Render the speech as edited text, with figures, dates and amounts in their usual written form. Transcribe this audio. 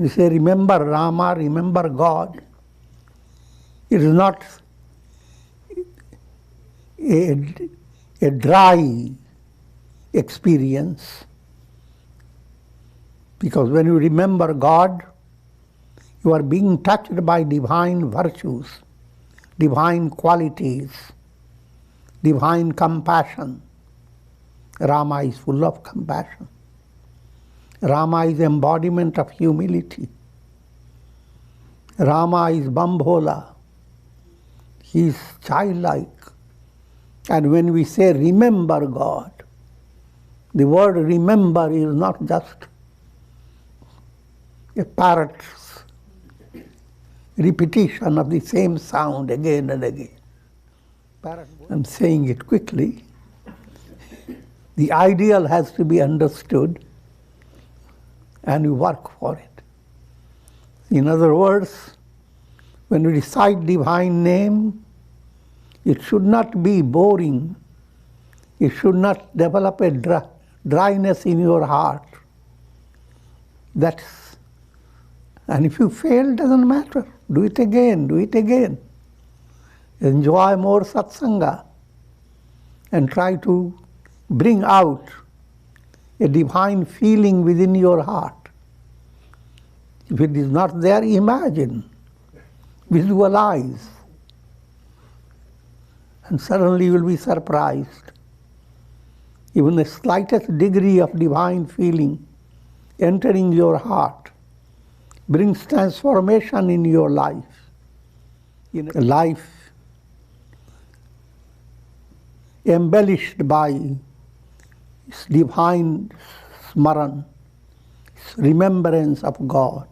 you say remember Rama, remember God, it is not a dry experience. Because when you remember God, you are being touched by divine virtues, divine qualities, divine compassion. Rama is full of compassion. Rama is embodiment of humility. Rama is Bambhola. He is childlike. And when we say remember God, the word remember is not just a parrot's repetition of the same sound again and again. I'm saying it quickly. The ideal has to be understood and you work for it. In other words, when you recite divine name, it should not be boring. It should not develop a dryness in your heart. And if you fail, doesn't matter. Do it again, do it again. Enjoy more satsanga and try to bring out a divine feeling within your heart. If it is not there, imagine, visualize, and suddenly you will be surprised. Even the slightest degree of divine feeling entering your heart brings transformation in your life. In a life embellished by divine smaran, remembrance of God.